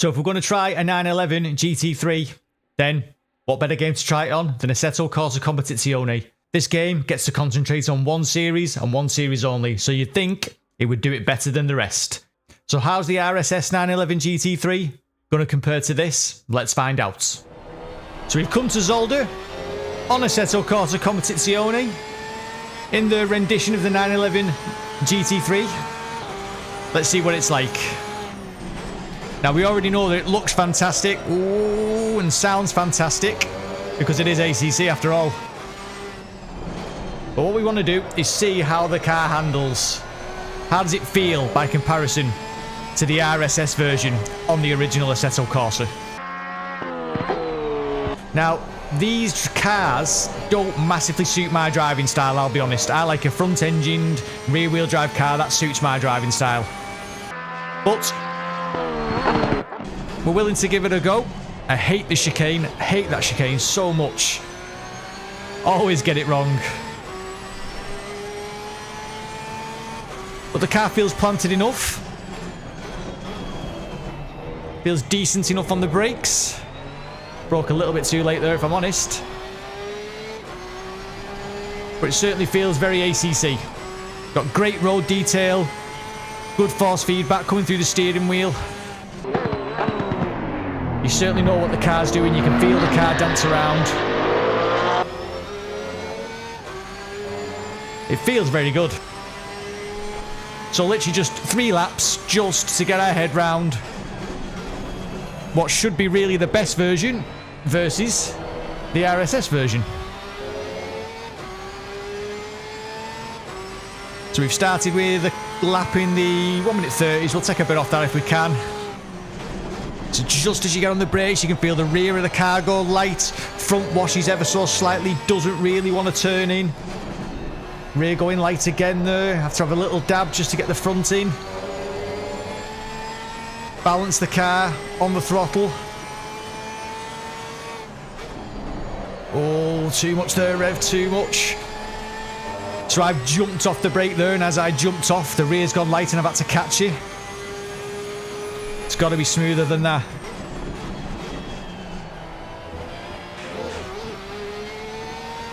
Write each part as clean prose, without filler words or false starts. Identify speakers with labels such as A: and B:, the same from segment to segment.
A: So if we're going to try a 911 GT3, then what better game to try it on than Assetto Corsa Competizione? This game gets to concentrate on one series and one series only, so you'd think it would do it better than the rest. So how's the RSS 911 GT3 going to compare to this? Let's find out. So we've come to Zolder on Assetto Corsa Competizione in the rendition of the 911 GT3. Let's see what it's like. Now we already know that it looks fantastic, ooh, and sounds fantastic, because it is ACC after all. But what we want to do is see how the car handles. How does it feel by comparison to the RSS version on the original Assetto Corsa? Now, these cars don't massively suit my driving style, I'll be honest. I like a front-engined, rear-wheel drive car that suits my driving style. But we're willing to give it a go. I hate the chicane. I hate that chicane so much. Always get it wrong. But the car feels planted enough. Feels decent enough on the brakes. Broke a little bit too late there, if I'm honest. But it certainly feels very ACC. Got great road detail. Good force feedback coming through the steering wheel. You certainly know what the car's doing. You can feel the car dance around. It feels very good. So literally just 3 laps just to get our head round what should be really the best version versus the RSS version. So we've started with a lap in the 1 minute 30s. We'll take a bit off that if we can. So just as you get on the brakes, you can feel the rear of the car go light. Front washes ever so slightly, doesn't really want to turn in. Rear going light again there. Have to have a little dab just to get the front in. Balance the car on the throttle. Oh, too much there, Rev, too much. So I've jumped off the brake there, and as I jumped off, the rear's gone light and I've had to catch it. It's got to be smoother than that.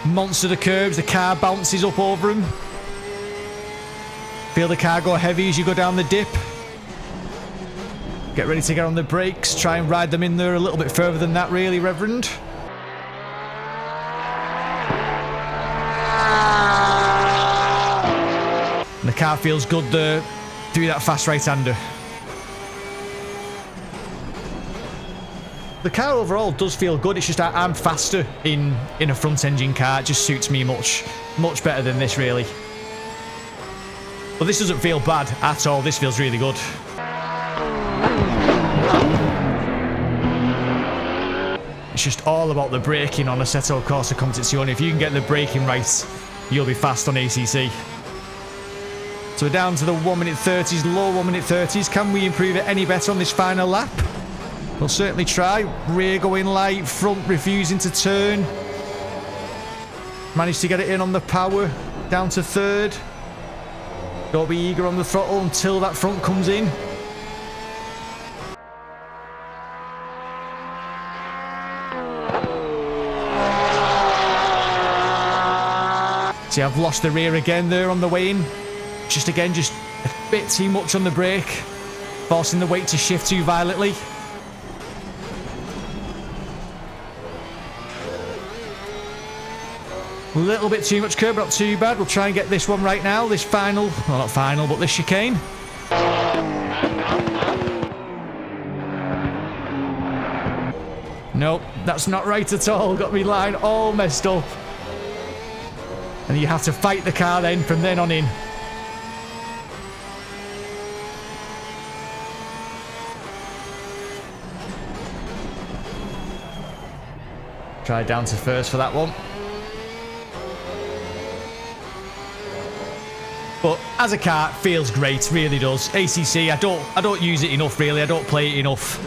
A: Monster the curbs, the car bounces up over them. Feel the car go heavy as you go down the dip. Get ready to get on the brakes, try and ride them in there a little bit further than that really, Reverend. And the car feels good there through that fast right-hander. The car overall does feel good. It's just I'm faster in a front-engine car. It just suits me much better than this, really. But this doesn't feel bad at all. This feels really good. It's just all about the braking on Assetto Corsa Competizione. If you can get the braking right, you'll be fast on ACC. So we're down to the 1 minute 30s, low 1 minute 30s. Can we improve it any better on this final lap? We'll certainly try. Rear going light, front refusing to turn. Managed to get it in on the power, down to 3rd. Don't be eager on the throttle until that front comes in. See, I've lost the rear again there on the way in. Just a bit too much on the brake. Forcing the weight to shift too violently. A little bit too much curb, not too bad. We'll try and get this one right now. This final, well, not final, but this chicane. Nope, that's not right at all. Got me line all messed up. And you have to fight the car then from then on in. Try down to 1st for that one. But as a car, it feels great, really does. ACC, I don't use it enough, really. I don't play it enough.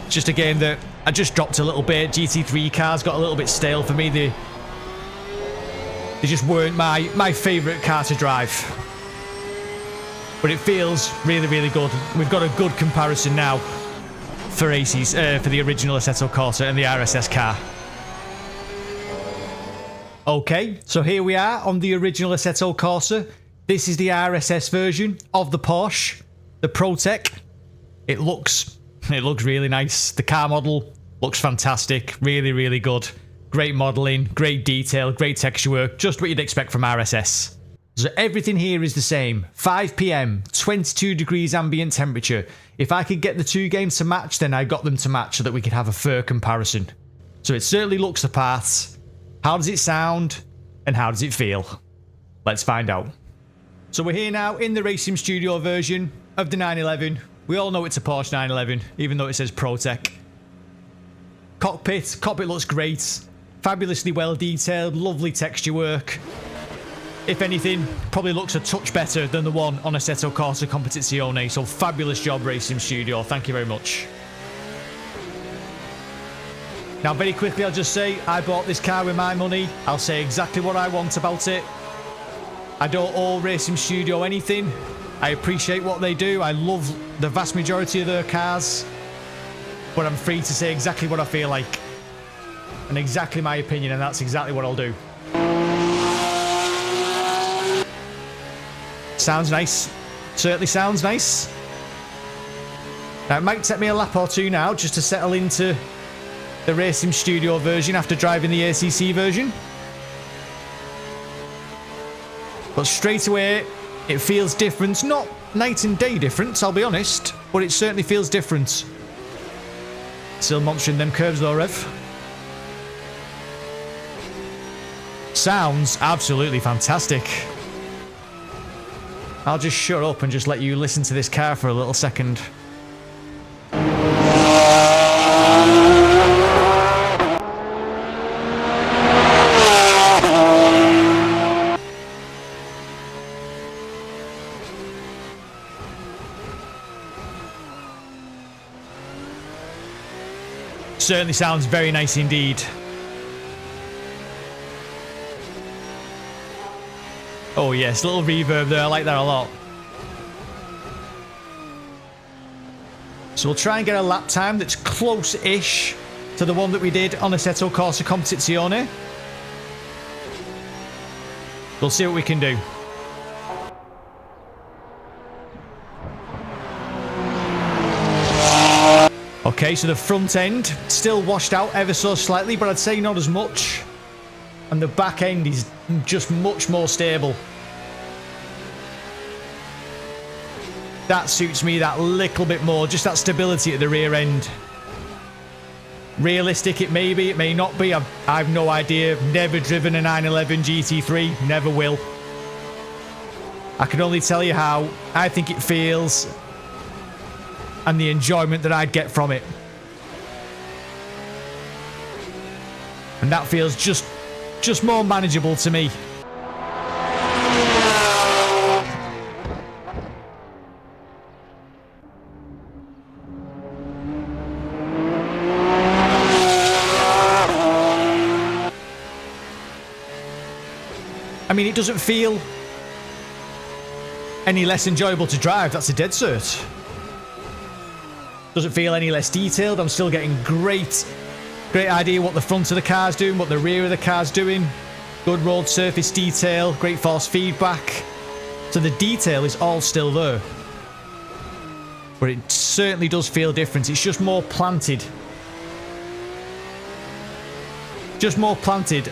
A: It's just a game that I just dropped a little bit. GT3 cars got a little bit stale for me. They just weren't my favourite car to drive. But it feels really, really good. We've got a good comparison now. for for the original Assetto Corsa and the RSS car. Okay, so here we are on the original Assetto Corsa. This is the RSS version of the Porsche, the ProTech. It looks really nice. The car model looks fantastic, really, really good. Great modelling, great detail, great texture work, just what you'd expect from RSS. So everything here is the same. 5 PM, 22 degrees ambient temperature. If I could get the two games to match, then I got them to match so that we could have a fair comparison. So it certainly looks the part. How does it sound? And how does it feel? Let's find out. So we're here now in the Racesimstudio version of the 911. We all know it's a Porsche 911, even though it says ProTech. Cockpit looks great. Fabulously well detailed, lovely texture work. If anything, probably looks a touch better than the one on Assetto Corsa Competizione. So fabulous job, Racesimstudio. Thank you very much. Now, very quickly, I'll just say, I bought this car with my money. I'll say exactly what I want about it. I don't owe Racesimstudio anything. I appreciate what they do. I love the vast majority of their cars. But I'm free to say exactly what I feel like. And exactly my opinion, and that's exactly what I'll do. Sounds nice. Certainly sounds nice. Now, it might take me a lap or two now just to settle into the Racesimstudio version after driving the ACC version. But straight away, it feels different. Not night and day difference, I'll be honest, but it certainly feels different. Still monstering them curves though, Rev. Sounds absolutely fantastic. I'll just shut up and just let you listen to this car for a little second. Certainly sounds very nice indeed. Oh yes, little reverb there, I like that a lot. So we'll try and get a lap time that's close-ish to the one that we did on Assetto Corsa Competizione. We'll see what we can do. Okay, so the front end still washed out ever so slightly, but I'd say not as much. And the back end is just much more stable. That suits me that little bit more, just that stability at the rear end. Realistic it may be, it may not be. I've no idea. Never driven a 911 GT3, never will. I can only tell you how I think it feels and the enjoyment that I'd get from it. And that feels just more manageable to me. I mean, it doesn't feel any less enjoyable to drive, that's a dead cert. Doesn't feel any less detailed. I'm still getting great idea what the front of the car's doing, what the rear of the car's doing. Good road surface detail, great force feedback. So the detail is all still there. But it certainly does feel different. It's just more planted. Just more planted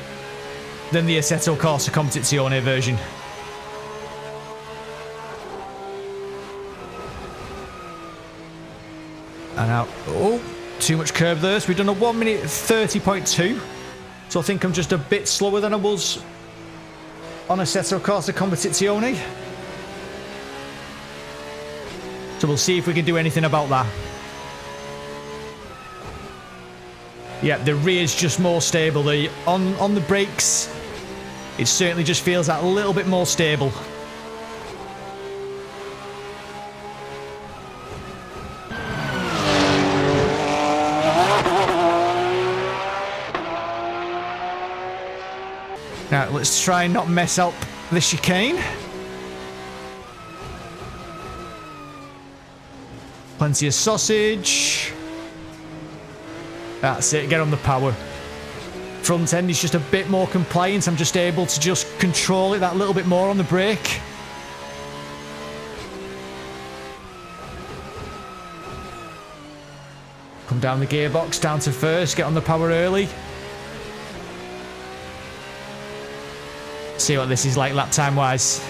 A: than the Assetto Corsa Competizione version. And now, oh, too much curve there. So we've done a 1 minute 30.2. So I think I'm just a bit slower than I was on Assetto Corsa Competizione. So we'll see if we can do anything about that. Yeah, the rear's just more stable. On the brakes, it certainly just feels that little bit more stable. Now, let's try and not mess up the chicane. Plenty of sausage. That's it, get on the power. Front end is just a bit more compliant. I'm just able to just control it that little bit more on the brake. Come down the gearbox, down to first, get on the power early. See what this is like lap time wise.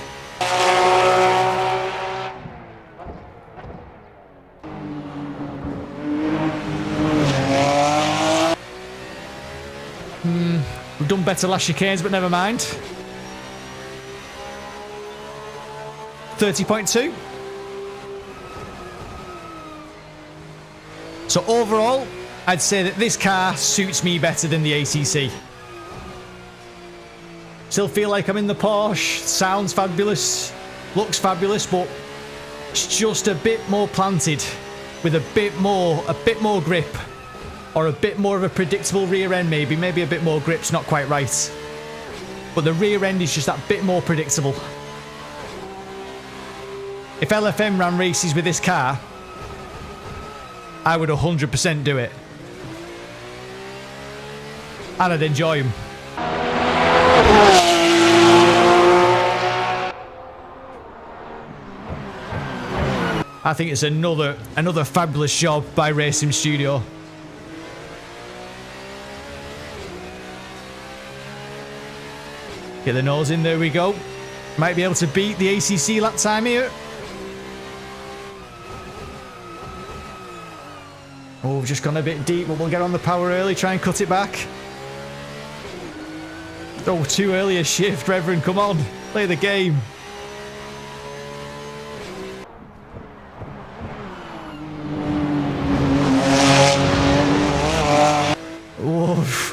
A: We've done better last chicanes, but never mind. 30.2. So overall, I'd say that this car suits me better than the ACC. Still feel like I'm in the Porsche. Sounds fabulous, looks fabulous, but it's just a bit more planted, with a bit more grip. Or a bit more of a predictable rear end, maybe a bit more grip's not quite right. But the rear end is just that bit more predictable. If LFM ran races with this car, I would 100% do it. And I'd enjoy them. I think it's another fabulous job by Racesimstudio. Get the nose in, there we go. Might be able to beat the ACC lap time here. Oh, we've just gone a bit deep, but we'll get on the power early, try and cut it back. Oh, too early a shift, Reverend, come on. Play the game. Oh.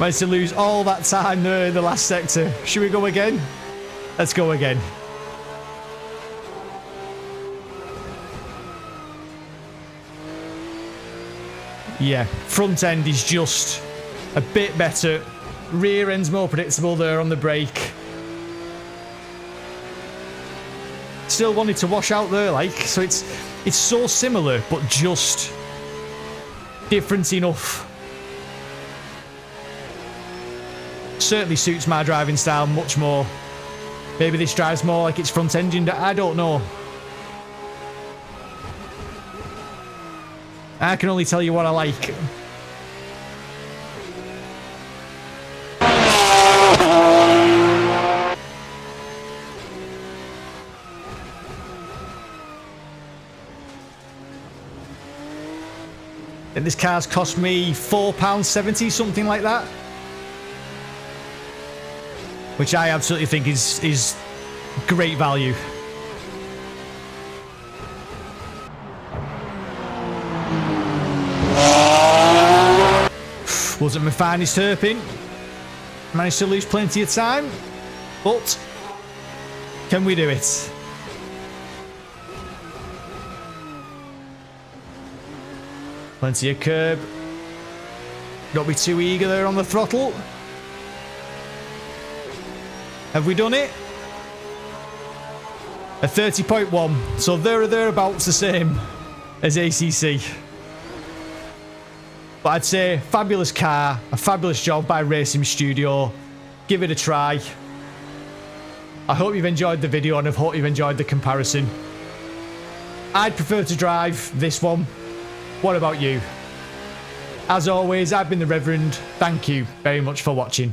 A: Managed to lose all that time there in the last sector. Should we go again? Let's go again. Yeah, front end is just a bit better. Rear end's more predictable there on the brake. Still wanted to wash out there, like, so it's so similar, but just different enough. Certainly suits my driving style much more. Maybe this drives more like it's front engined, I don't know. I can only tell you what I like. And this car's cost me £4.70, something like that. Which I absolutely think is great value. Wasn't my finest hairpin. Managed to lose plenty of time. But can we do it? Plenty of curb. Don't be too eager there on the throttle. Have we done it? A 30.1. So there or thereabouts the same as ACC. But I'd say fabulous car, a fabulous job by Racesimstudio. Give it a try. I hope you've enjoyed the video and I hope you've enjoyed the comparison. I'd prefer to drive this one. What about you? As always, I've been the Reverend. Thank you very much for watching.